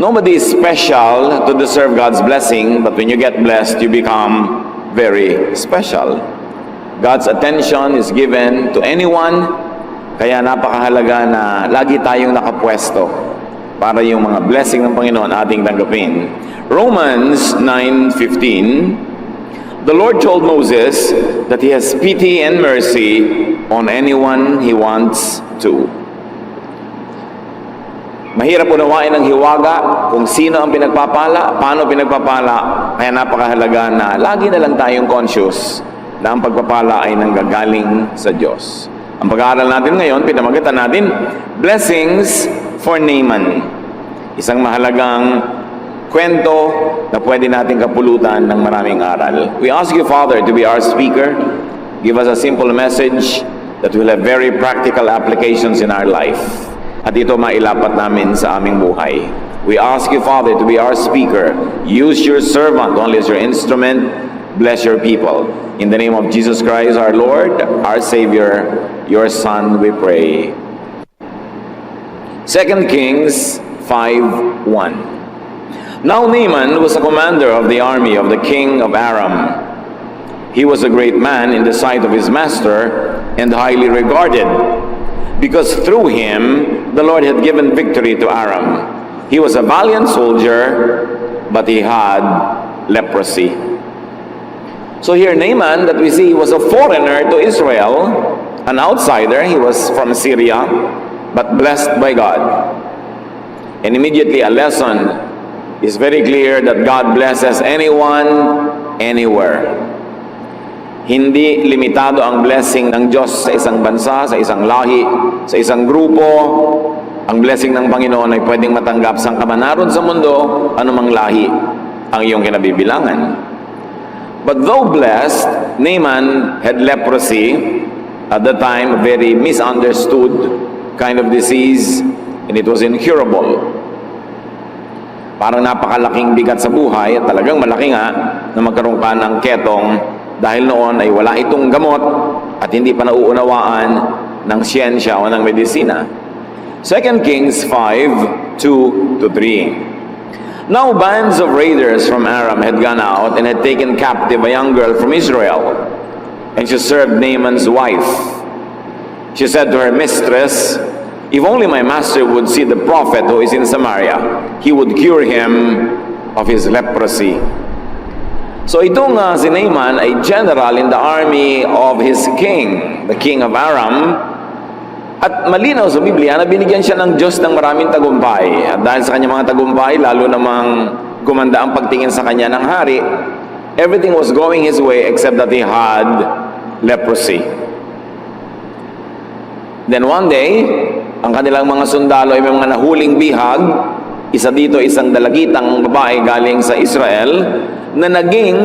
Nobody is special to deserve God's blessing, but when you get blessed, you become very special. God's attention is given to anyone, kaya napakahalaga na lagi tayong nakapwesto para yung mga blessing ng Panginoon ating tanggapin. Romans 9:15, the Lord told Moses that He has pity and mercy on anyone He wants to. Mahirap unawain ng hiwaga kung sino ang pinagpapala, paano pinagpapala, kaya napakahalaga na lagi na lang tayong conscious na ang pagpapala ay nanggagaling sa Diyos. Ang pag-aaral natin ngayon, pinamagatan natin, Blessings for Naaman. Isang mahalagang kwento na pwede natin kapulutan ng maraming aral. We ask you, Father, to be our speaker. Give us a simple message that will have very practical applications in our life. At ito mailapat namin sa aming buhay. We ask you, Father, to be our speaker. Use your servant only as your instrument. Bless your people. In the name of Jesus Christ, our Lord, our Savior, your Son, we pray. 2 Kings 5:1. Now Naaman was a commander of the army of the king of Aram. He was a great man in the sight of his master and highly regarded, because through him the Lord had given victory to Aram. He was a valiant soldier, but he had leprosy. So here Naaman, that we see, was a foreigner to Israel, an outsider. He was from Syria, but blessed by God. And immediately a lesson is very clear that God blesses anyone, anywhere. Hindi limitado ang blessing ng Diyos sa isang bansa, sa isang lahi, sa isang grupo. Ang blessing ng Panginoon ay pwedeng matanggap saan ka man naroon sa mundo, anumang lahi ang iyong kinabibilangan. But though blessed, Naaman had leprosy, at the time a very misunderstood kind of disease, and it was incurable. Parang napakalaking bigat sa buhay, at talagang malaki nga na magkaroon ka ng ketong, dahil noon ay wala itong gamot at hindi pa nauunawaan ng siyensya o ng medisina. 2 Kings 5:2-3. Now bands of raiders from Aram had gone out and had taken captive a young girl from Israel, and she served Naaman's wife. She said to her mistress, "If only my master would see the prophet who is in Samaria, he would cure him of his leprosy." So itong si Naaman ay general in the army of his king, the king of Aram. At malinaw sa Biblia na binigyan siya ng Diyos ng maraming tagumpay. At dahil sa kanyang mga tagumpay, lalo namang gumanda ang pagtingin sa kanya ng hari, everything was going his way except that he had leprosy. Then one day, ang kanilang mga sundalo ay may mga nahuling bihag. Isa dito, isang dalagitang babae galing sa Israel na naging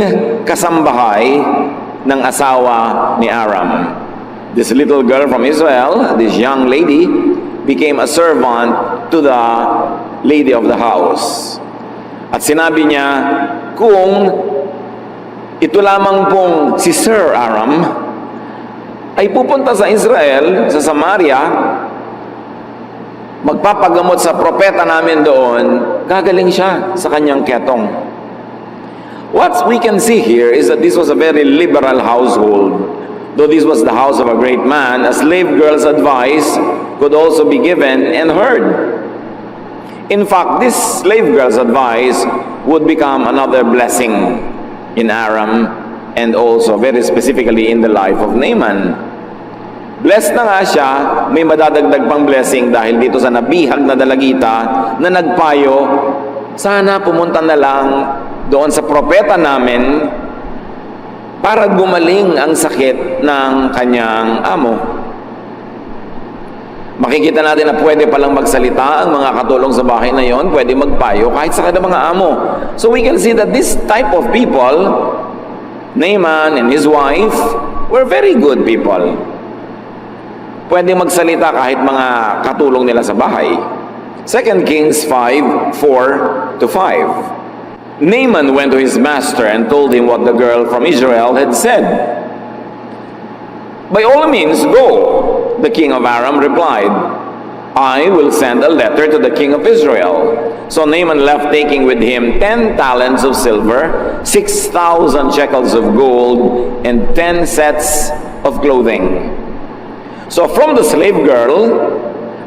kasambahay ng asawa ni Aram. This little girl from Israel, this young lady, became a servant to the lady of the house. At sinabi niya, kung ito lamang pong si Sir Aram ay pupunta sa Israel, sa Samaria, magpapagamot sa propeta namin doon, gagaling siya sa kanyang ketong. What we can see here is that this was a very liberal household. Though this was the house of a great man, a slave girl's advice could also be given and heard. In fact, this slave girl's advice would become another blessing in Aram and also very specifically in the life of Naaman. Blessed na nga siya, may madadagdag pang blessing dahil dito sa nabihag na dalagita na nagpayo, sana pumunta na lang doon sa propeta namin para gumaling ang sakit ng kanyang amo. Makikita natin na pwede palang magsalita ang mga katulong sa bahay na yon, pwede magpayo kahit sa kanilang mga amo. So we can see that this type of people, Naaman and his wife, were very good people. Pwede magsalita kahit mga katulong nila sa bahay. 2 Kings 5:4-5. Naaman went to his master and told him what the girl from Israel had said. "By all means, go," the king of Aram replied. I will send a letter to the king of Israel. So Naaman left, taking with him 10 talents of silver, 6,000 shekels of gold, and 10 sets of clothing. So from the slave girl,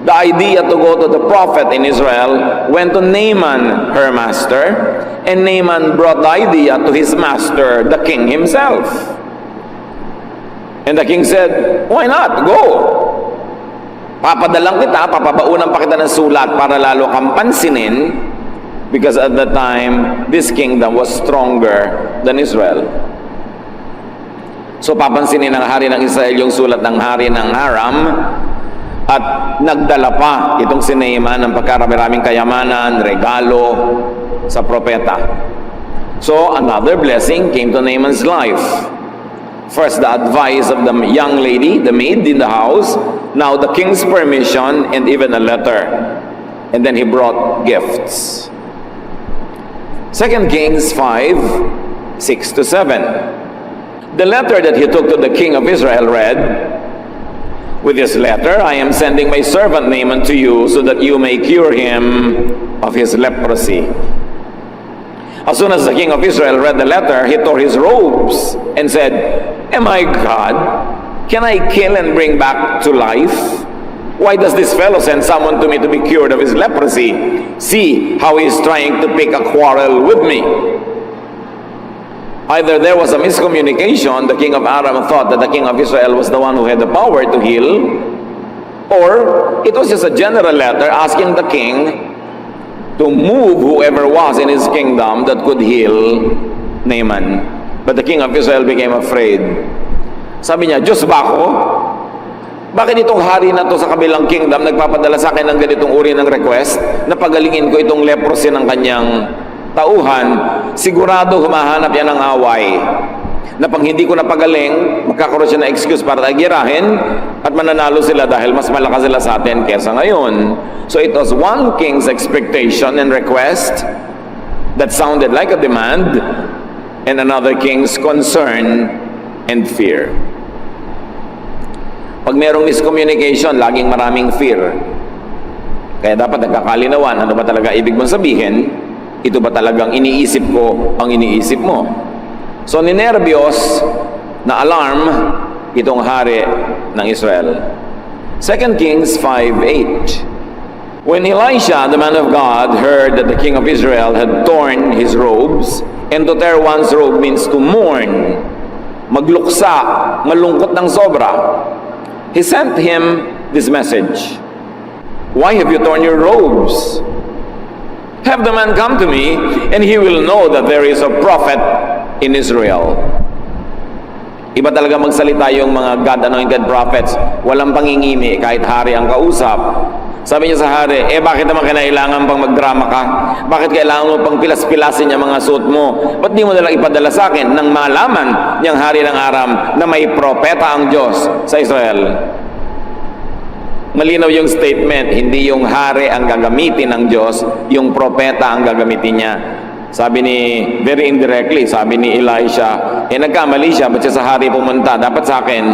the idea to go to the prophet in Israel went to Naaman, her master, and Naaman brought the idea to his master, the king himself. And the king said, "Why not? Go! Papadalang kita, papabaunan pa kita ng sulat para lalo kang pansinin," because at the time, this kingdom was stronger than Israel. So papansinin ng hari ng Israel yung sulat ng hari ng Aram, at nagdala pa itong si Naaman ng pagkarami-raming kayamanan, regalo sa propeta. So another blessing came to Naaman's life. First, the advice of the young lady, the maid in the house. Now, the king's permission and even a letter. And then he brought gifts. 2 Kings 5, 6-7. The letter that he took to the king of Israel read, "With this letter, I am sending my servant Naaman to you so that you may cure him of his leprosy." As soon as the king of Israel read the letter, he tore his robes and said, "Am I God? Can I kill and bring back to life? Why does this fellow send someone to me to be cured of his leprosy? See how he is trying to pick a quarrel with me." Either there was a miscommunication, the king of Aram thought that the king of Israel was the one who had the power to heal, or it was just a general letter asking the king to move whoever was in his kingdom that could heal Naaman. But the king of Israel became afraid. Sabi niya, "Diyos ba ako? Bakit itong hari na to sa kabilang kingdom nagpapadala sa akin ng ganitong uri ng request na pagalingin ko itong leprosy ng kanyang tauhan? Sigurado humahanap yan ng away. Na pang hindi ko napagaling, magkakaroon siya na excuse para tagirahin at mananalo sila dahil mas malakas sila sa atin kesa ngayon." So it was one king's expectation and request that sounded like a demand, and another king's concern and fear. Pag merong miscommunication, laging maraming fear. Kaya dapat nagkakalinawan, ano ba talaga ibig mong sabihin? Ito ba talagang iniisip ko ang iniisip mo? So ninervyos na alarm itong hari ng Israel. 2 Kings 5:8. When Elisha, the man of God, heard that the king of Israel had torn his robes, and to tear one's robe means to mourn, magluksa, malungkot ng sobra, he sent him this message, "Why have you torn your robes? Have the man come to me, and he will know that there is a prophet in Israel." Iba talaga magsalita yung mga God-anointed prophets. Walang pangingimi kahit hari ang kausap. Sabi niya sa hari, bakit naman kailangan pang magdrama ka? Bakit kailangan mo pang pilas-pilasin yung mga suot mo? Ba't di mo nalang ipadala sa akin nang malaman niyang hari ng Aram na may propeta ang Diyos sa Israel? Malinaw yung statement, hindi yung hari ang gagamitin ng Diyos, yung propeta ang gagamitin niya. Sabi ni, very indirectly, sabi ni Elisha, nagkamali siya, ba't siya sa hari pumunta? Dapat sa akin.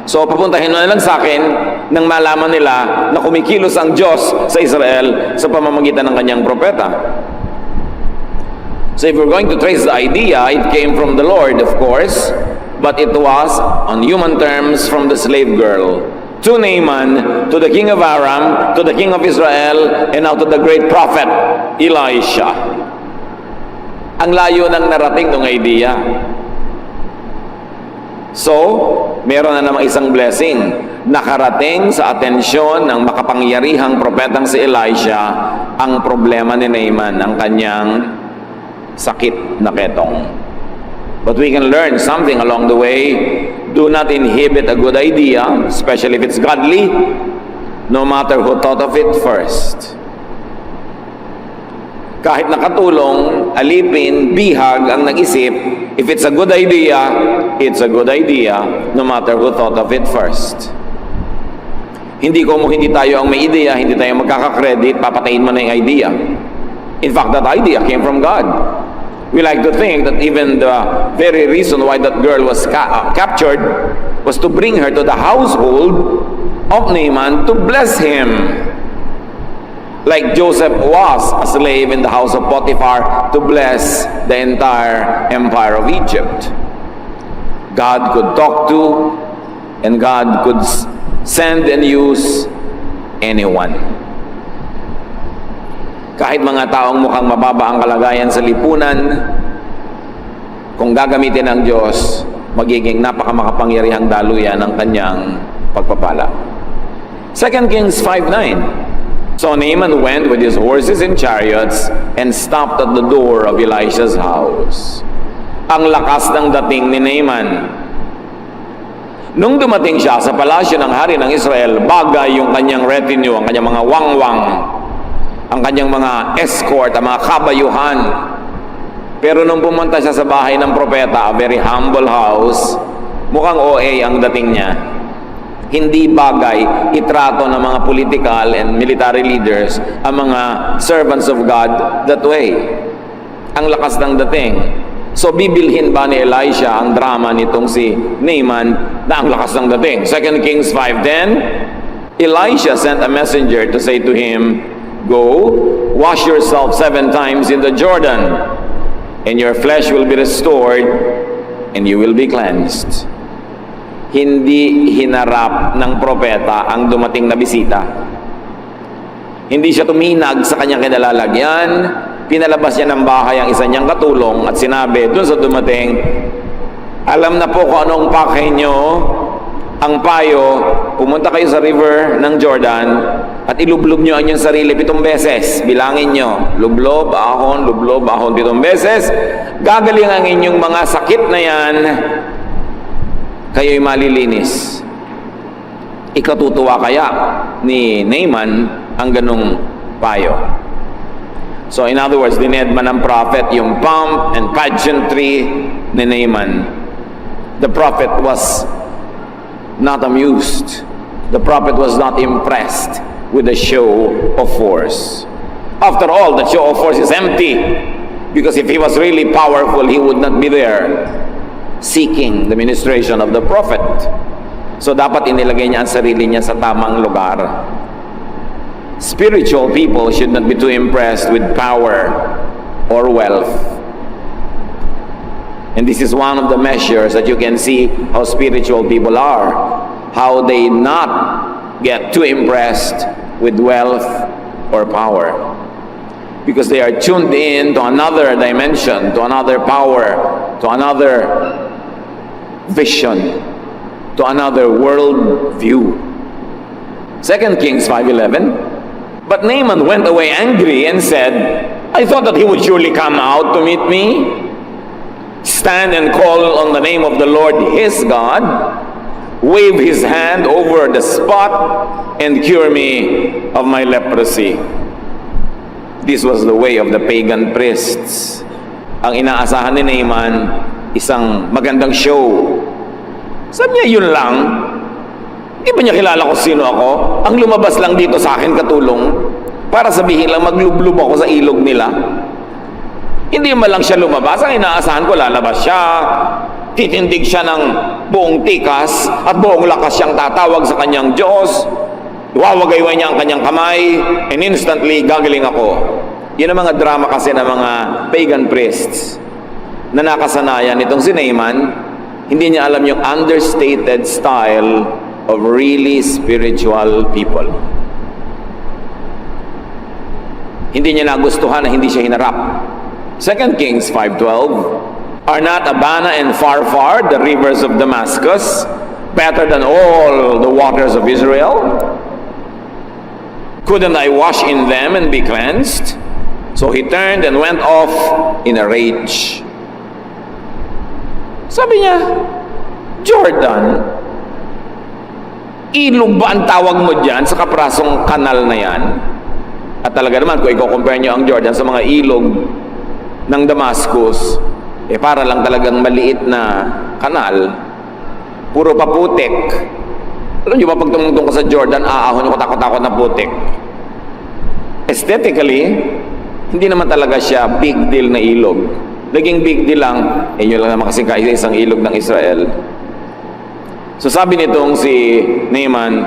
So, papuntahin mo na lang sa akin nang malaman nila na kumikilos ang Diyos sa Israel sa pamamagitan ng kanyang propeta. So, if we're going to trace the idea, it came from the Lord, of course, but it was, on human terms, from the slave girl. To Naaman, to the king of Aram, to the king of Israel, and now to the great prophet, Elisha. Ang layo ng narating ng idea. So, meron na namang isang blessing. Nakarating sa atensyon ng makapangyarihang propetang si Elisha ang problema ni Naaman, ang kanyang sakit na ketong. But we can learn something along the way. Do not inhibit a good idea, especially if it's godly, no matter who thought of it first. Kahit nakatulong, alipin, bihag ang nag-isip, if it's a good idea, it's a good idea, no matter who thought of it first. Hindi tayo ang may ideya, hindi tayo magkaka-credit, papatayin mo na yung idea. In fact, that idea came from God. We like to think that even the very reason why that girl was captured was to bring her to the household of Naaman to bless him. like Joseph was a slave in the house of Potiphar to bless the entire empire of Egypt. God could talk to, and God could send and use anyone. Kahit mga taong mukhang mababa ang kalagayan sa lipunan, kung gagamitin ng Diyos, magiging napakamakapangyarihang daluyan ng kanyang pagpapala. 2 Kings 5:9. So Naaman went with his horses and chariots and stopped at the door of Elisha's house. Ang lakas ng dating ni Naaman. Nung dumating siya sa palasyo ng hari ng Israel, bagay yung kanyang retinue, ang kanyang mga wangwang, ang kanyang mga escort, ang mga kabayuhan. Pero nung pumunta siya sa bahay ng propeta, a very humble house, mukhang OA ang dating niya. Hindi bagay itrato ng mga political and military leaders ang mga servants of God that way. Ang lakas ng dating. So bibilhin ba ni Elisha ang drama nitong si Naaman na ang lakas ng dating? 2 Kings 5:10, Elisha sent a messenger to say to him, "Go, wash yourself 7 times in the Jordan, and your flesh will be restored, and you will be cleansed." Hindi hinarap ng propeta ang dumating na bisita. Hindi siya tuminag sa kanyang kinalalagyan, pinalabas niya ng bahay ang isa niyang katulong at sinabi dun sa dumating, "Alam na po kung anong pakay nyo, ang payo, pumunta kayo sa river ng Jordan at ilublob nyo ang inyong sarili 7 beses. Bilangin nyo, lublob, ahon, 7 beses. Gagaling ang inyong mga sakit na yan, kayo'y malilinis." Ikatutuwa kaya ni Naaman ang ganong payo. So in other words, dined man ng prophet yung pomp and pageantry ni Naaman. The prophet was not amused. The prophet was not impressed with the show of force. After all, the show of force is empty, because if he was really powerful, he would not be there seeking the ministration of the prophet. So dapat inilagay niya ang sarili niya sa tamang lugar. Spiritual people should not be too impressed with power or wealth. And this is one of the measures that you can see how spiritual people are. How they not get too impressed with wealth or power. Because they are tuned in to another dimension, to another power, to another vision, to another world view. 2 Kings 5:11. But Naaman went away angry and said, "I thought that he would surely come out to meet me, stand and call on the name of the Lord his God, wave his hand over the spot, and cure me of my leprosy." This was the way of the pagan priests. Ang inaasahan ni Naaman, isang magandang show. Sabi niya, yun lang. Di ba niya kilala kung sino ako? Ang lumabas lang dito sa akin katulong para sabihin lang maglublob ako sa ilog nila. Hindi man lang siya lumabas. Ang inaasahan ko, lalabas siya. Titindig siya ng buong tikas at buong lakas siyang tatawag sa kanyang Diyos. Iwawagayway niya ang kanyang kamay, and instantly gagaling ako. Yun ang mga drama kasi ng mga pagan priests na nakasanayan itong si Naaman. Hindi niya alam yung understated style of really spiritual people. Hindi niya nagustuhan na hindi siya hinarap. 2 Kings 5:12, "Are not Abana and Pharpar, the rivers of Damascus, better than all the waters of Israel? Couldn't I wash in them and be cleansed?" So he turned and went off in a rage. Sabi niya, Jordan, ilog ba ang tawag mo dyan sa kaprasong kanal na yan? At talaga naman, kung i-compare nyo ang Jordan sa mga ilog ng Damascus, para lang talagang maliit na kanal, puro paputik. Alam nyo ba, pag tumungtong ka sa Jordan, aahon yung katakot-takot na putik. Aesthetically, hindi naman talaga siya big deal na ilog. Naging big deal lang, yun lang naman kasi isang ilog ng Israel. So sabi nitong si Naaman,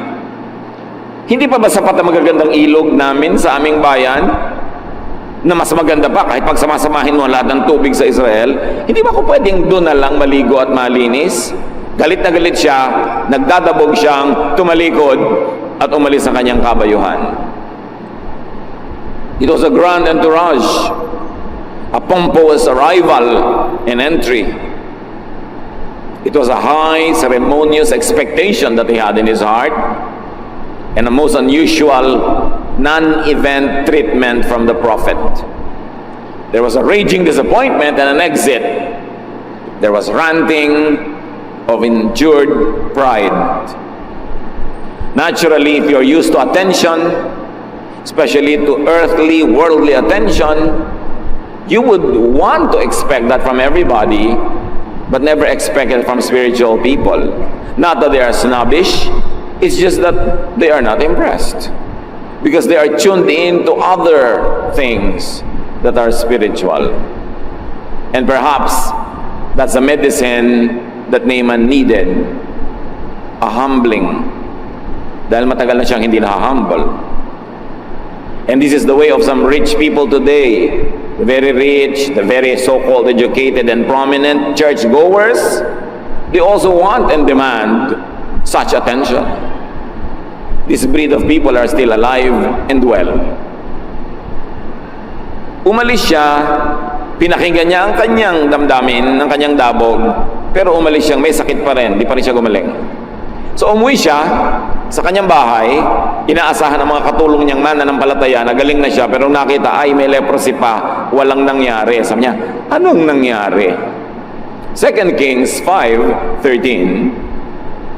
Hindi pa ba sapat ang magagandang ilog namin sa aming bayan? Na mas maganda pa kahit pagsamasamahin mo lahat ng tubig sa Israel? Hindi ba ako pwedeng doon na lang maligo at malinis? Galit na galit siya, nagdadabog siyang tumalikod at umalis sa kanyang kabayuhan. It was a grand entourage, a pompous arrival and entry. It was a high, ceremonious expectation that he had in his heart, and a most unusual non-event treatment from the prophet. There was a raging disappointment and an exit. There was ranting of injured pride. Naturally, if you're used to attention, especially to earthly, worldly attention, you would want to expect that from everybody, but never expect it from spiritual people. Not that they are snobbish, it's just that they are not impressed. Because they are tuned in to other things that are spiritual. And perhaps that's a medicine that Naaman needed. A humbling. Dahil matagal na siyang hindi na-humble. And this is the way of some rich people today. The very rich, the very so-called educated and prominent church-goers, they also want and demand such attention. This breed of people are still alive and well. Umalis siya, pinakinggan niya ang kanyang damdamin, ang kanyang dabog, pero umalis siyang may sakit pa rin, di pa rin siya gumaling. So umuwi siya sa kanyang bahay, inaasahan ang mga katulong niyang mananampalataya, nagaling na siya, pero nakita, ay may leprosy pa, walang nangyari. Sabi niya, anong nangyari? 2 Kings 5:13,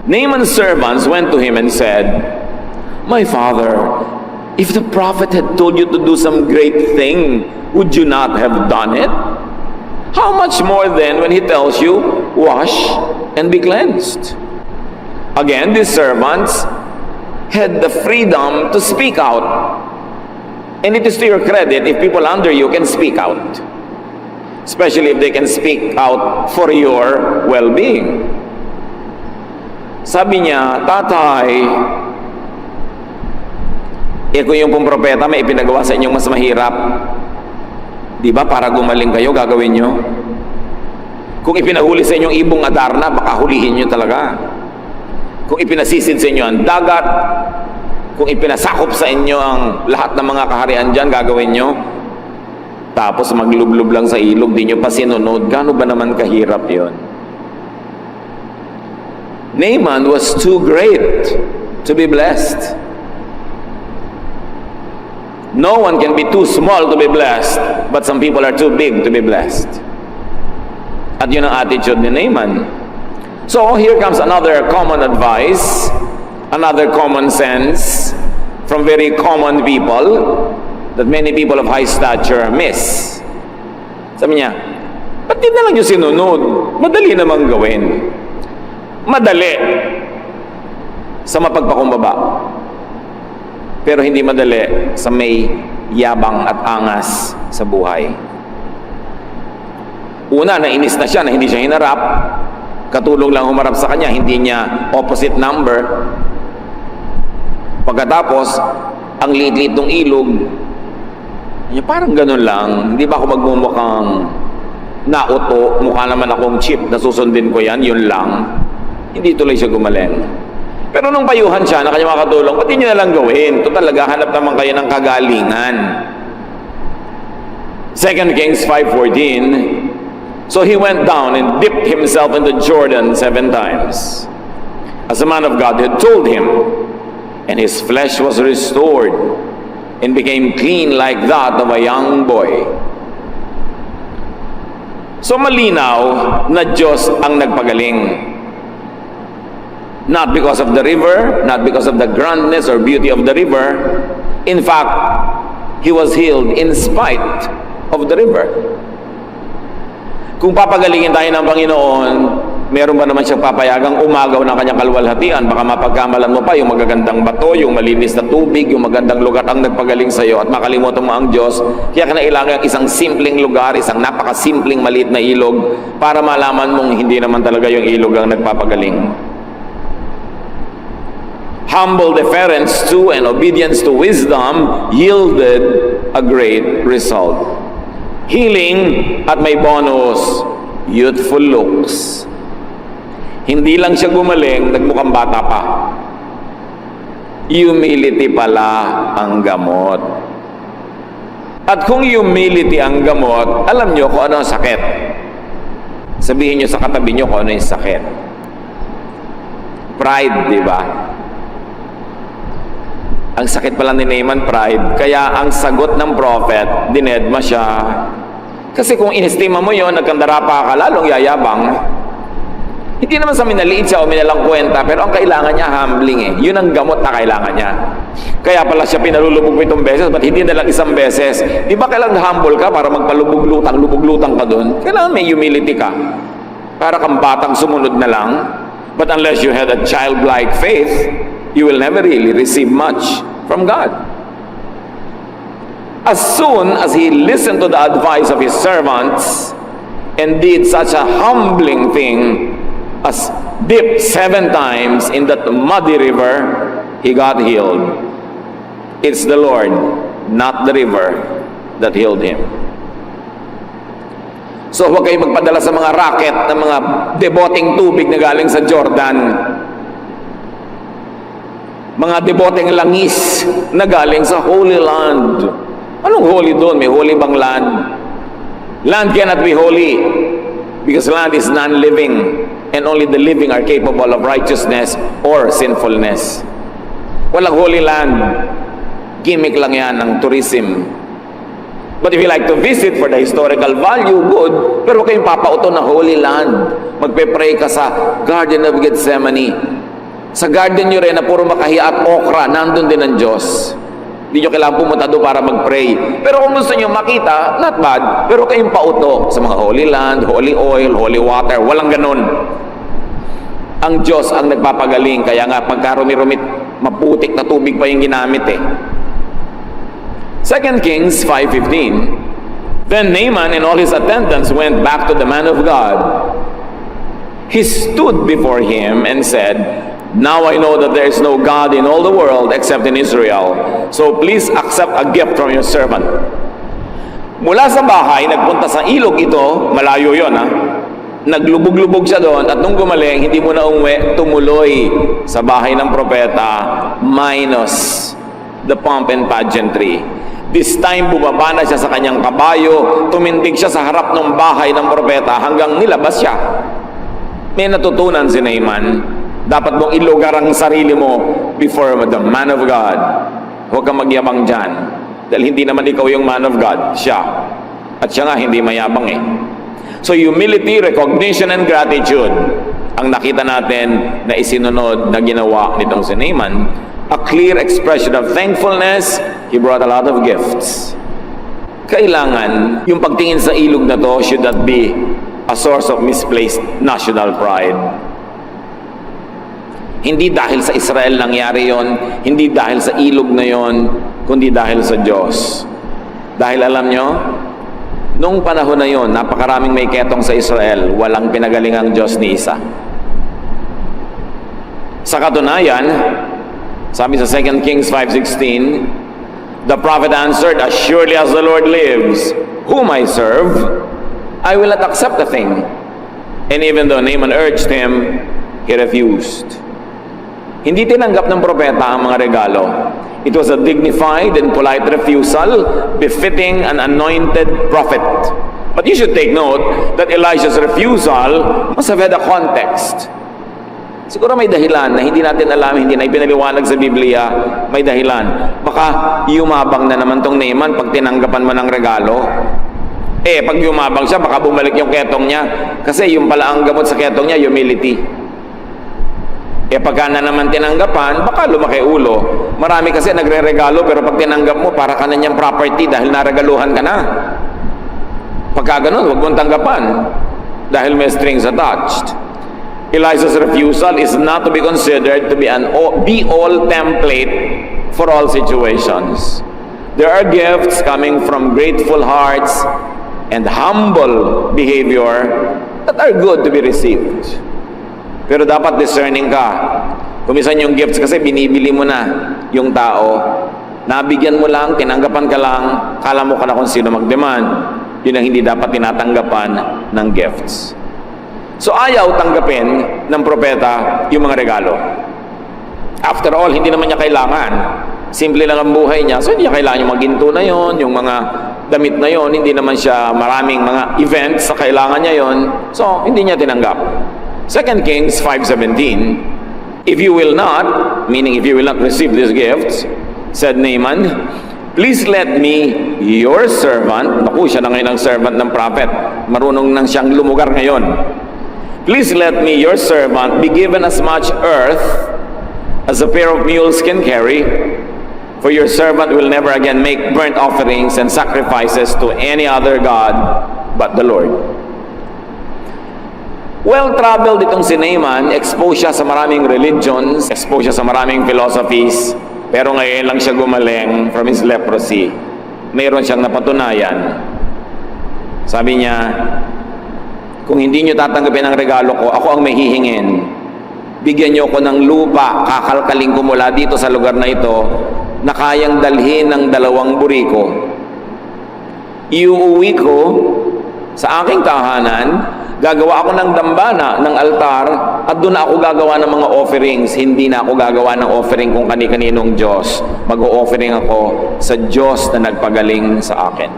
Naaman's servants went to him and said, "My father, if the prophet had told you to do some great thing, would you not have done it? How much more then when he tells you, wash and be cleansed?" Again, these servants had the freedom to speak out. And it is to your credit if people under you can speak out. Especially if they can speak out for your well-being. Sabi niya, "Tatay, kung yung pong propeta may ipinagawa sa inyong mas mahirap, di ba para gumaling kayo, gagawin nyo? Kung ipinahuli sa inyong ibong Adarna, baka hulihin nyo talaga. Kung ipinasisid sa inyo ang dagat, kung ipinasakop sa inyo ang lahat ng mga kaharian dyan, gagawin nyo. Tapos maglublob lang sa ilog, di nyo pa sinunod. Gaano ba naman kahirap yon?" Naaman was too great to be blessed. No one can be too small to be blessed, but some people are too big to be blessed. At yun ang attitude ni Naaman. So here comes another common advice, another common sense from very common people that many people of high stature miss. Sabi niya, ba't di na lang yung sinunod? Madali namang gawin. Madali sa mapagpakumbaba, pero hindi madali sa may yabang at angas sa buhay. Una, nainis na siya na hindi siya hinarap. Katulong lang humarap sa kanya, hindi niya opposite number. Pagkatapos, ang liit-liit ng ilog, parang ganun lang. Hindi ba ako magmumukhang nauto? Mukha naman akong chip na susundin ko yan, yun lang. Hindi tuloy siya gumaling. Pero nung payuhan siya na kanyang makatulong, pati nyo na lang gawin. Ito talaga, hanap naman kayo ng kagalingan. 2 Kings 5:14, so he went down and dipped himself into Jordan 7 times, as the man of God had told him, and his flesh was restored and became clean like that of a young boy. So malinaw na Diyos ang nagpagaling. Not because of the river, not because of the grandness or beauty of the river. In fact, he was healed in spite of the river. Kung papagalingin tayo ng Panginoon, meron ba naman siyang papayagang umagaw ng kanyang kalwalhatian? Baka mapagkamalan mo pa yung magagandang bato, yung malinis na tubig, yung magandang lugar ang nagpagaling sa iyo at makalimutan mo ang Diyos. Kaya kinailangan isang simpleng lugar, isang napakasimpleng maliit na ilog para malaman mong hindi naman talaga yung ilog ang nagpapagaling. Humble deference to and obedience to wisdom yielded a great result. Healing at may bonus, youthful looks. Hindi lang siya gumaling, nagmukhang bata pa. Humility pala ang gamot. At kung humility ang gamot, alam nyo kung ano ang sakit. Sabihin nyo sa katabi nyo kung ano yung sakit. Pride, di ba? Ang sakit pala ni Naaman, pride. Kaya ang sagot ng prophet, dinedma siya. Kasi kung inestima mo yon, nagkandara pa ka, lalong yayabang. Hindi naman sa minaliit siya o minalang kwenta, pero ang kailangan niya, humbling eh. Yun ang gamot na kailangan niya. Kaya pala siya pinalulubog 7 beses, ba't hindi na lang 1 beses? Di ba kailangan humble ka para lubog-lutang ka doon? Kailangan may humility ka. Para kang batang sumunod na lang. But unless you had a childlike faith, you will never really receive much from God. As soon as he listened to the advice of his servants and did such a humbling thing as dipped 7 times in that muddy river, he got healed. It's the Lord, not the river, that healed him. So huwag kayong magpadala sa mga racket ng mga deboting tubig na galing sa Jordan. Mga deboteng langis na galing sa Holy Land. Anong holy doon? May holy bang land? Land cannot be holy because land is non-living and only the living are capable of righteousness or sinfulness. Walang holy land. Gimmick lang yan ng tourism. But if you like to visit for the historical value, good. Pero huwag kayong papauto na holy land. Magpe-pray ka sa Garden of Gethsemane. Sa garden nyo rin na puro makahiya at okra, nandun din ang Diyos. Hindi nyo kailangan pumunta doon para mag-pray. Pero kung gusto nyo makita, not bad. Pero kayong pauto sa mga holy land, holy oil, holy water. Walang ganun. Ang Diyos ang nagpapagaling. Kaya nga, pagka rumi-rumit, maputik na tubig pa yung ginamit eh. 2 Kings 5:15. Then Naaman and all his attendants went back to the man of God. He stood before him and said, "Now I know that there is no God in all the world except in Israel. So please accept a gift from your servant." Mula sa bahay, nagpunta sa ilog ito, malayo yon ha. Naglubog-lubog siya doon at nung gumaling, hindi mo na umuwi, tumuloy sa bahay ng propeta minus the pomp and pageantry. This time, bumaba na siya sa kanyang kabayo, tumindig siya sa harap ng bahay ng propeta hanggang nilabas siya. May natutunan si Naaman. Dapat mong ilugar ang sarili mo before the man of God. Huwag kang magyabang dyan. Dahil hindi naman ikaw yung man of God, siya. At siya nga, hindi mayabang eh. So humility, recognition, and gratitude ang nakita natin na isinunod na ginawa nitong si Naaman. A clear expression of thankfulness, he brought a lot of gifts. Kailangan, yung pagtingin sa ilog na to should not be a source of misplaced national pride. Hindi dahil sa Israel nangyari yon, hindi dahil sa ilog na yon, kundi dahil sa Diyos. Dahil alam nyo, nung panahon na yon, napakaraming may ketong sa Israel, walang pinagalingang Diyos ni isa. Sa katunayan, sabi sa 2 Kings 5:16, the prophet answered, "As surely as the Lord lives, whom I serve, I will not accept the thing." And even though Naaman urged him, he refused. Hindi tinanggap ng propeta ang mga regalo. It was a dignified and polite refusal befitting an anointed prophet. But you should take note that Elijah's refusal must have had a context. Siguro may dahilan na hindi natin alam, hindi na ipinaliwanag sa Biblia, may dahilan. Baka yumabang na naman tong Naaman pag tinanggapan mo ng regalo. Pag yumabang siya, baka bumalik yung ketong niya. Kasi yung pala ang gamot sa ketong niya, humility. Pagka na naman tinanggapan, baka lumaki ulo. Marami kasi nagre-regalo, pero pag tinanggap mo, para ka na niyang property dahil naregaluhan ka na. Pagka ganun, huwag mong tanggapan dahil may strings attached. Elijah's refusal is not to be considered to be an be-all template for all situations. There are gifts coming from grateful hearts and humble behavior that are good to be received. Pero dapat discerning ka. Kumisan yung gifts kasi binibili mo na yung tao. Nabigyan mo lang, tinanggapan ka lang, kala mo ka na kung sino mag-demand. Yun ang hindi dapat tinatanggapan ng gifts. So ayaw tanggapin ng propeta yung mga regalo. After all, hindi naman niya kailangan. Simple lang ang buhay niya. So hindi niya kailangan yung mga ginto na yon, yung mga damit na yon. Hindi naman siya maraming mga events sa kailangan niya yon. So hindi niya tinanggap. 2 Kings 5:17, if you will not, meaning if you will not receive these gifts, said Naaman, please let me, your servant, naku, siya na ngayon ang servant ng prophet, marunong nang siyang lumugar ngayon. Please let me, your servant, be given as much earth as a pair of mules can carry, for your servant will never again make burnt offerings and sacrifices to any other god but the Lord. Well-traveled itong si Naaman, exposed siya sa maraming religions, exposed siya sa maraming philosophies, pero ngayon lang siya gumaling from his leprosy. Mayroon siyang napatunayan. Sabi niya, kung hindi niyo tatanggapin ang regalo ko, ako ang may hihingin. Bigyan niyo ko ng lupa, kakalkaling ko mula dito sa lugar na ito, na kayang dalhin ng 2 buriko. Iuuwi ko sa aking tahanan, gagawa ako ng dambana, ng altar, at doon ako gagawa ng mga offerings. Hindi na ako gagawa ng offering kung kani-kaninong Diyos. Mag-o-offering ako sa Diyos na nagpagaling sa akin.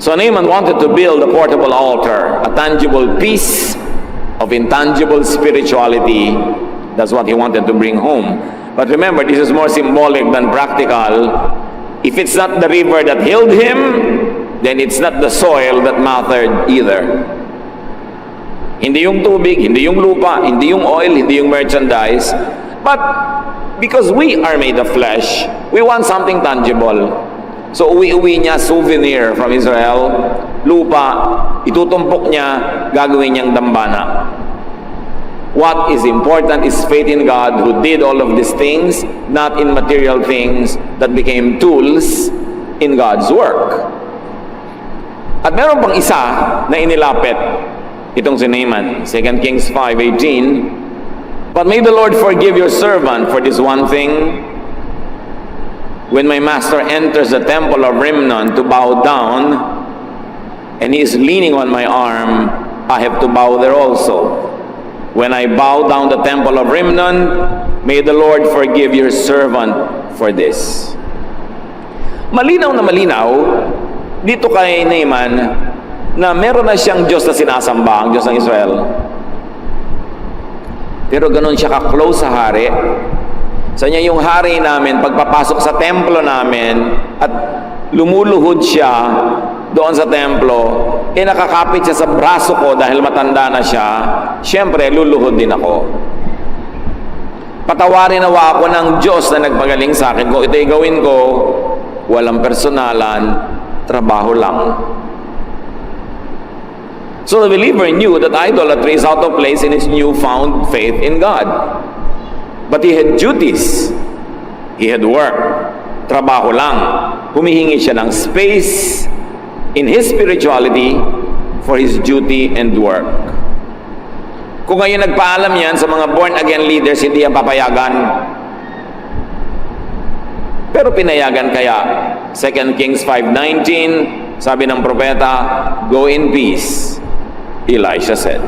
So Naaman wanted to build a portable altar, a tangible piece of intangible spirituality. That's what he wanted to bring home. But remember, this is more symbolic than practical. If it's not the river that healed him, then it's not the soil that mattered either. Hindi yung tubig, hindi yung lupa, hindi yung oil, hindi yung merchandise. But because we are made of flesh, we want something tangible. So uwi-uwi niya souvenir from Israel, lupa, itutumpok niya, gagawin niyang dambana. What is important is faith in God who did all of these things, not in material things that became tools in God's work. At meron pang isa na inilapit itong si Naaman, 2 Kings 5:18. But may the Lord forgive your servant for this one thing. When my master enters the temple of Rimmon to bow down, and he is leaning on my arm, I have to bow there also. When I bow down the temple of Rimmon, may the Lord forgive your servant for this. Malinaw na malinaw dito kay Naaman na meron na siyang Diyos na sinasamba, ang Diyos ng Israel. Pero ganun siya ka-close sa hari. Sa niya yung hari namin, pagpapasok sa templo namin at lumuluhod siya doon sa templo, nakakapit siya sa braso ko dahil matanda na siya, siyempre luluhod din ako. Patawarin nawa ako ng Diyos na nagpagaling sa akin. Kung ito'y gawin ko, walang personalan, trabaho lang. So the believer knew that idolatry is out of place in his newfound faith in God. But he had duties. He had work. Trabaho lang. Humihingi siya ng space in his spirituality for his duty and work. Kung ngayon nagpaalam yan sa mga born-again leaders, hindi yan papayagan. Pero pinayagan kaya. 2 Kings 5:19, sabi ng propeta, go in peace, Elisha said.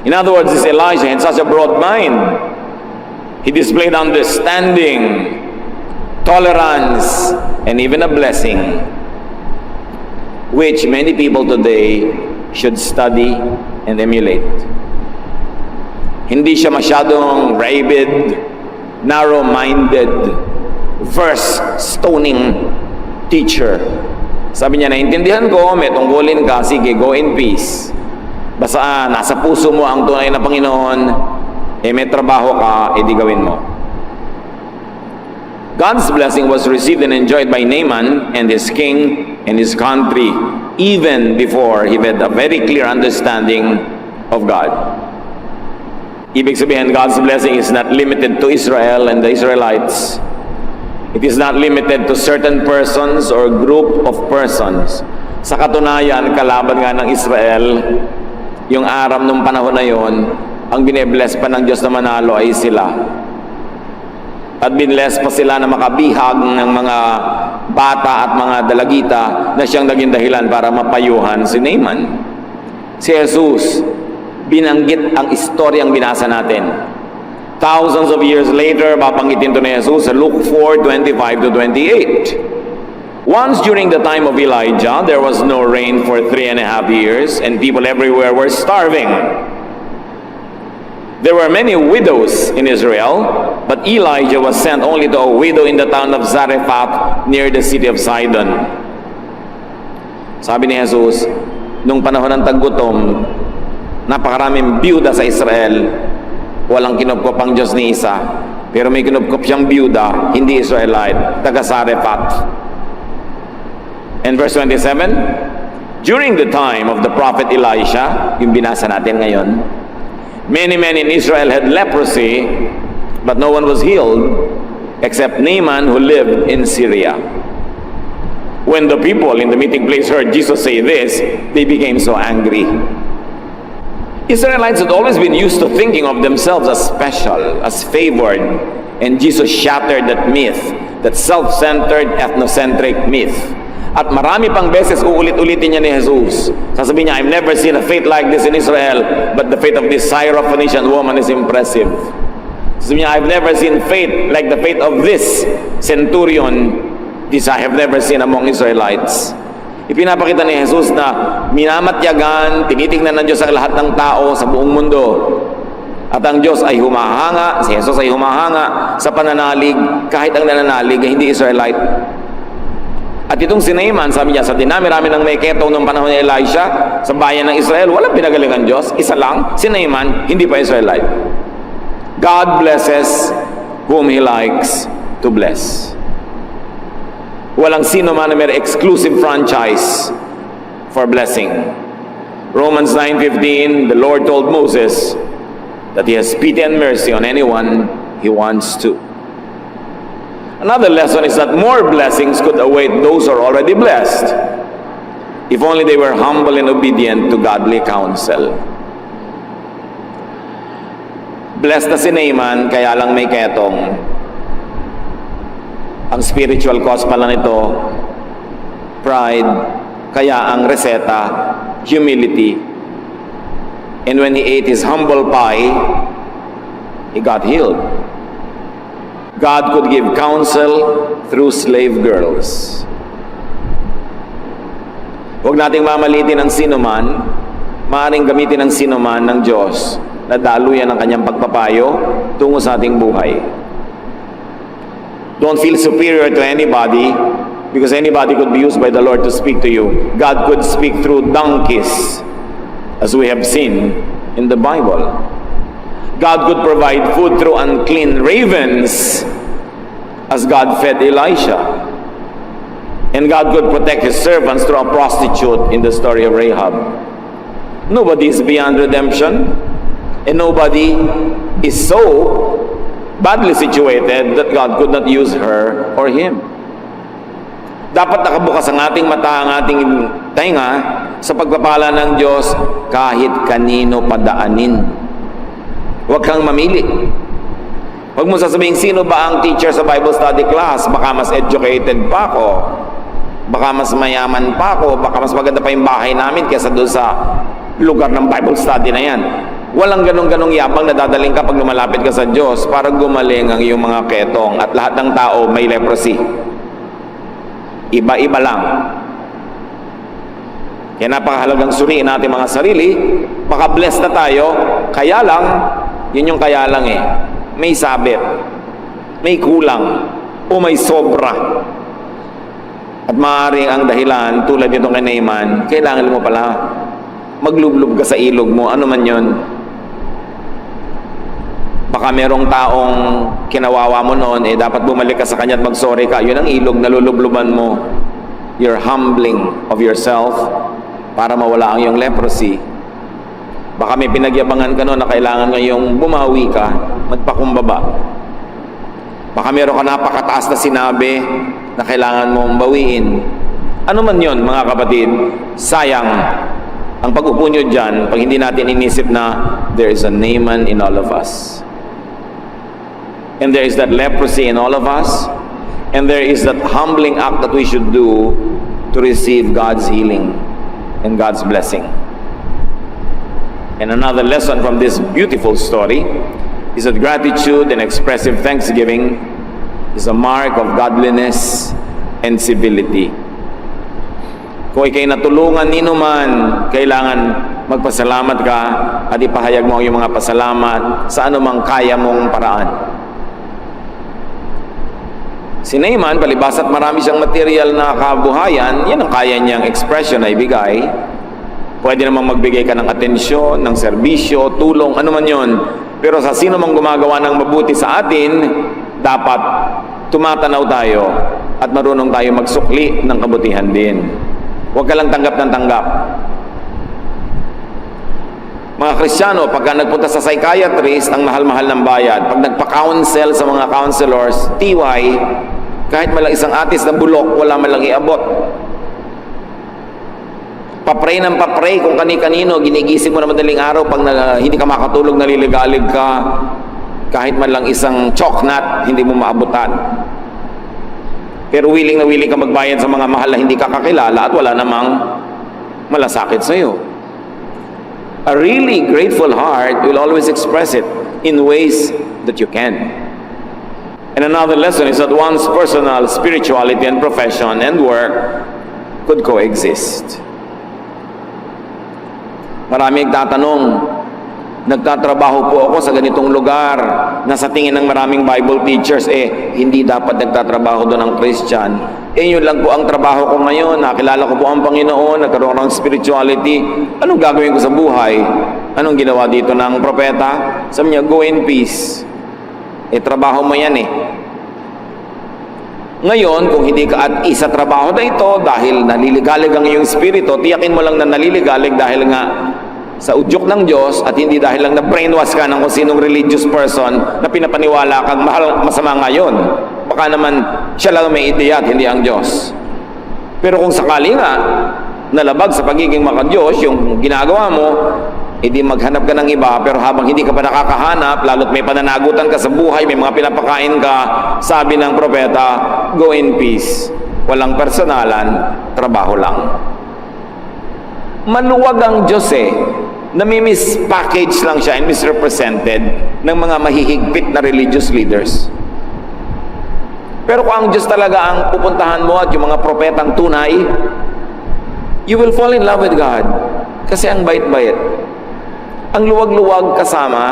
In other words, this Elijah had such a broad mind. He displayed understanding, tolerance, and even a blessing, which many people today should study and emulate. Hindi siya masyadong rabid, narrow-minded, verse-stoning teacher. Sabi niya, naintindihan ko, may tungkulin ka, sige, go in peace. Basta nasa puso mo ang tunay na Panginoon, may trabaho ka, edi gawin mo. God's blessing was received and enjoyed by Naaman and his king and his country, even before he had a very clear understanding of God. Ibig sabihin, God's blessing is not limited to Israel and the Israelites. It is not limited to certain persons or group of persons. Sa katunayan, kalaban nga ng Israel, yung Aram nung panahon na yon, ang bine-bless pa ng Diyos na manalo ay sila. At binless pa sila na makabihag ng mga bata at mga dalagita na siyang naging dahilan para mapayuhan si Naaman. Si Jesus, binanggit ang istoryang binasa natin. Thousands of years later, babanggitin ito ni Jesus sa Luke 4:25-28. Once during the time of Elijah, there was no rain for 3.5 years, and people everywhere were starving. There were many widows in Israel, but Elijah was sent only to a widow in the town of Zarephath near the city of Sidon. Sabi ni Jesus, nung panahon ng taggutom, napakaraming biyuda sa Israel. Walang kinupkop ang Diyos ni isa, pero may kinupkop siyang biyuda, hindi Israelite, taga Zarephath. And verse 27, during the time of the prophet Elisha, yung binasa natin ngayon, many men in Israel had leprosy, but no one was healed except Naaman who lived in Syria. When the people in the meeting place heard Jesus say this, they became so angry. Israelites had always been used to thinking of themselves as special, as favored, and Jesus shattered that myth, that self-centered, ethnocentric myth. At marami pang beses uulit-ulitin niya ni Jesus. Sasabihin niya, I've never seen a faith like this in Israel, but the faith of this Syrophoenician woman is impressive. Sasabihin niya, I've never seen faith like the faith of this centurion. This I have never seen among Israelites. Ipinapakita ni Jesus na minamatyagan, tinitingnan ng Diyos ang lahat ng tao sa buong mundo. At ang Diyos ay humahanga, si Jesus ay humahanga sa pananalig, kahit ang nananalig ay hindi Israelite. At itong si Naaman, sabi niya, sa dinami-rami ng may ketong noong panahon ni Elisha, sa bayan ng Israel, walang pinagaling ang Diyos. Isa lang, si Naaman, hindi pa Israelite. God blesses whom He likes to bless. Walang sino man na may exclusive franchise for blessing. Romans 9:15, the Lord told Moses that He has pity and mercy on anyone He wants to. Another lesson is that more blessings could await those who are already blessed, if only they were humble and obedient to godly counsel. Blessed na si Naaman, kaya lang may ketong. Ang spiritual cause pala nito, pride, kaya ang reseta, humility. And when he ate his humble pie, he got healed. God could give counsel through slave girls. Huwag nating mamalitin ang sino man, maaaring gamitin ang sino man ng Diyos na daluyan ang kanyang pagpapayo tungo sa ating buhay. Don't feel superior to anybody because anybody could be used by the Lord to speak to you. God could speak through donkeys, as we have seen in the Bible. God could provide food through unclean ravens, as God fed Elisha. And God could protect His servants through a prostitute in the story of Rahab. Nobody is beyond redemption, and nobody is so badly situated that God could not use her or him. Dapat nakabukas ang ating mata, ang ating tainga sa pagpapala ng Diyos kahit kanino padaanin. Huwag kang mamili. Huwag mo sasabihin, sino ba ang teacher sa Bible study class? Baka mas educated pa ako. Baka mas mayaman pa ako. Baka mas maganda pa yung bahay namin kaysa doon sa lugar ng Bible study na yan. Walang ganong-ganong yabang na dadaling ka pag lumalapit ka sa Diyos para gumaling ang iyong mga ketong at lahat ng tao may leprosy. Iba-iba lang. Kaya napakahalagang suriin natin mga sarili. Baka blessed na tayo, kaya lang, yun yung kaya lang eh. May sabit, may kulang, o may sobra. At maaaring ang dahilan, tulad nitong kay Naaman, kailangan mo pala maglublub ka sa ilog mo, ano man yun. Baka merong taong kinawawa mo noon, dapat bumalik ka sa kanya at mag-sorry ka. Yun ang ilog na lulubluban mo. You're humbling of yourself para mawala ang iyong leprosy. Baka may pinagyabangan ka noon na kailangan ngayong bumawi ka, magpakumbaba. Baka meron ka napakataas na sinabi na kailangan mong bawiin. Ano man yun, mga kapatid, sayang ang pag-upo nyo dyan, pag hindi natin inisip na there is a Naaman in all of us. And there is that leprosy in all of us. And there is that humbling act that we should do to receive God's healing and God's blessing. And another lesson from this beautiful story is that gratitude and expressive thanksgiving is a mark of godliness and civility. Kung ikay natulungan nino man, kailangan magpasalamat ka at ipahayag mo ang iyong mga pasalamat sa anumang kaya mong paraan. Si Naaman, palibas at marami siyang material na kabuhayan, yan ang kaya niyang expression na ibigay. Pwede namang magbigay ka ng atensyon, ng serbisyo, tulong, ano man yun. Pero sa sino mang gumagawa ng mabuti sa atin, dapat tumatanaw tayo at marunong tayo magsukli ng kabutihan din. Huwag ka lang tanggap ng tanggap. Mga Kristiyano, pagka nagpunta sa psychiatrist, ang mahal-mahal ng bayad. Pag nagpa-counsel sa mga counselors, TY, kahit malang isang atis na bulok, wala malang iabot. Papray ng papray kung kani-kanino, ginigising mo na madaling araw, pag hindi ka makatulog, naliligalig ka, kahit man lang isang choknat, hindi mo maabutan. Pero willing na willing ka magbayad sa mga mahal na hindi ka kakilala at wala namang malasakit sa iyo. A really grateful heart will always express it in ways that you can. And another lesson is that one's personal spirituality and profession and work could coexist. Marami nagtatanong, nagtatrabaho po ako sa ganitong lugar na sa tingin ng maraming Bible teachers, hindi dapat nagtatrabaho doon ang Christian. Yun lang po ang trabaho ko ngayon. Nakilala ko po ang Panginoon, nagkaroon ng spirituality. Anong gagawin ko sa buhay? Anong ginawa dito ng propeta? Sabi niya, go in peace. Trabaho mo yan Ngayon, kung hindi ka at isa trabaho na ito dahil naliligalig ang iyong spirito, tiyakin mo lang na naliligalig dahil nga sa udyok ng Diyos at hindi dahil lang na-brainwash ka ng kung sinong religious person na pinapaniwala kang masama ngayon. Baka naman siya lang may ideya at hindi ang Diyos. Pero kung sakali nga nalabag sa pagiging maka-Diyos yung ginagawa mo, hindi maghanap ka ng iba, pero habang hindi ka pa nakakahanap, lalo't may pananagutan ka sa buhay, may mga pinapakain ka, sabi ng propeta, go in peace. Walang personalan, trabaho lang. Maluwag ang Diyos nami-mispackage lang siya and misrepresented ng mga mahihigpit na religious leaders. Pero kung ang Diyos talaga ang pupuntahan mo at yung mga propetang tunay, you will fall in love with God. Kasi ang bait-bait. Ang luwag-luwag kasama,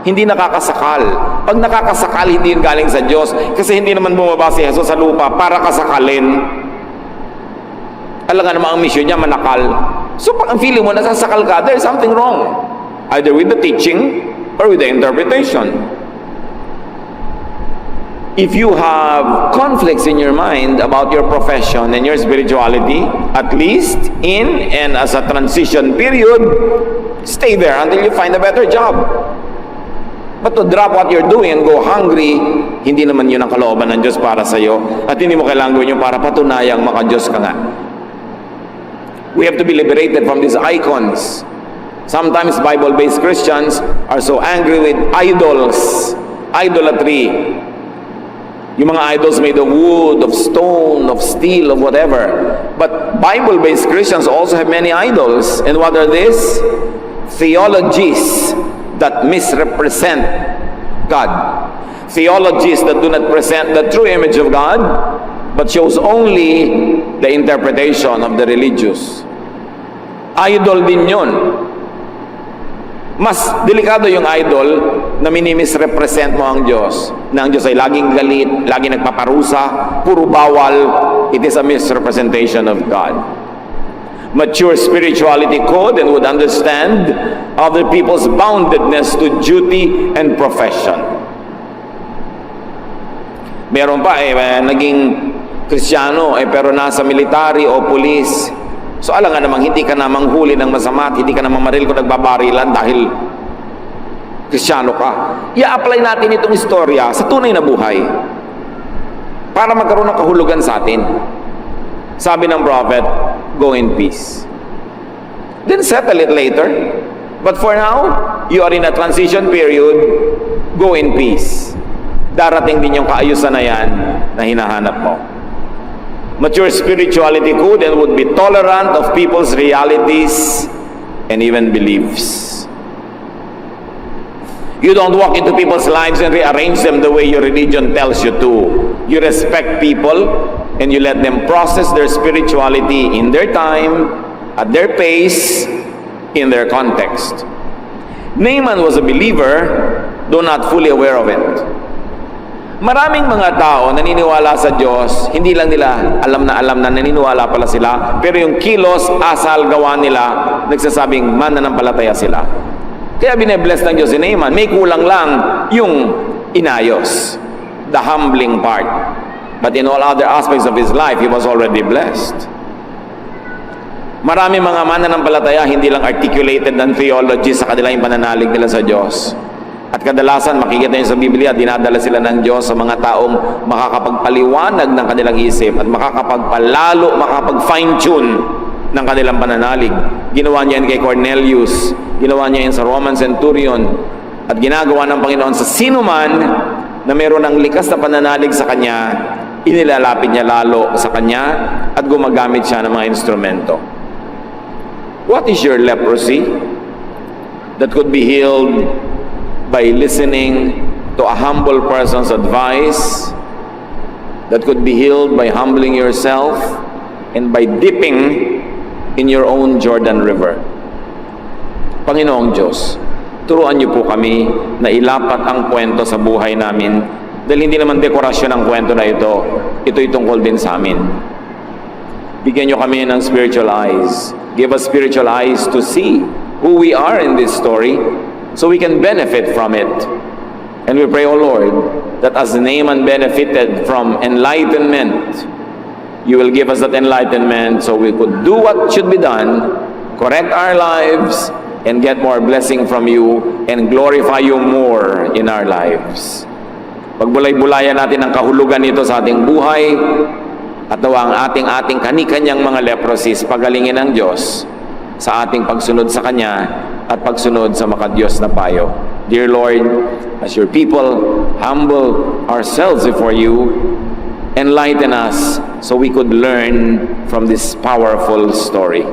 hindi nakakasakal. Pag nakakasakal, hindi yun galing sa Diyos. Kasi hindi naman bumaba si Jesus sa lupa para kasakalin. Alam nga naman ang mission niya, manakal. So pag ang feeling mo nasasakal ka, there's something wrong. Either with the teaching or with the interpretation. If you have conflicts in your mind about your profession and your spirituality, at least in and as a transition period, stay there until you find a better job. But to drop what you're doing and go hungry, hindi naman yun ang kalooban ng Diyos para sa iyo. At hindi mo kailangan gawin yun para patunayang maka-Diyos ka nga. We have to be liberated from these icons. Sometimes Bible-based Christians are so angry with idols, idolatry. Yung mga idols made of wood, of stone, of steel, of whatever. But Bible-based Christians also have many idols. And what are these? Theologies that misrepresent God. Theologies that do not present the true image of God, but shows only the interpretation of the religious. Idol din yun. Mas delikado yung idol na minimisrepresent mo ang Diyos. Na ang Diyos ay laging galit, laging nagpaparusa, puro bawal. It is a misrepresentation of God. Mature spirituality could and would understand other people's boundedness to duty and profession. Meron pa naging Kristiyano pero nasa military o police. So alam nga namang hindi ka namang huli ng masama at hindi ka namang maril kung nagbabarilan dahil Kristiyano ka. I-apply natin itong istorya sa tunay na buhay para magkaroon ng kahulugan sa atin. Sabi ng prophet, go in peace. Then settle it later. But for now, you are in a transition period. Go in peace. Darating din yung kaayusan na yan na hinahanap mo. Mature spirituality could and would be tolerant of people's realities and even beliefs. You don't walk into people's lives and rearrange them the way your religion tells you to. You respect people and you let them process their spirituality in their time, at their pace, in their context. Naaman was a believer, though not fully aware of it. Maraming mga tao naniniwala sa Diyos, hindi lang nila alam na naniniwala pala sila, pero yung kilos, asal, gawa nila, nagsasabing mananampalataya sila. Kaya bine-bless ng Diyos si Naaman. May kulang lang yung inayos, the humbling part. But in all other aspects of his life, he was already blessed. Marami mga mananampalataya hindi lang articulated ng theology sa kanilang pananalig nila sa Diyos. At kadalasan makikita nyo sa Biblia, dinadala sila ng Diyos sa mga taong makakapagpaliwanag ng kanilang isip at makakapag-fine-tune ng kanilang pananalig. Ginawa niya yan kay Cornelius, ginawa niya yan sa Roman Centurion, at ginagawa ng Panginoon sa sino man na meron ng likas na pananalig sa Kanya, inilalapit niya lalo sa Kanya at gumagamit siya ng mga instrumento. What is your leprosy that could be healed by listening to a humble person's advice, that could be healed by humbling yourself and by dipping in your own Jordan River? Panginoong Diyos, turuan niyo po kami na ilapat ang kwento sa buhay namin, dahil hindi naman dekorasyon ang kwento na ito, ito'y tungkol din sa amin. Bigyan niyo kami ng spiritual eyes. Give us spiritual eyes to see who we are in this story, so we can benefit from it. And we pray, O Lord, that as Naaman benefited from enlightenment, you will give us that enlightenment so we could do what should be done, correct our lives, and get more blessing from you, and glorify you more in our lives. Pagbulay-bulayan natin ang kahulugan nito sa ating buhay, at nawa ang ating kani-kanyang mga leprosies pagalingin ng Diyos sa ating pagsunod sa Kanya at pagsunod sa makadiyos na payo. Dear Lord, as your people humble ourselves before you, enlighten us so we could learn from this powerful story.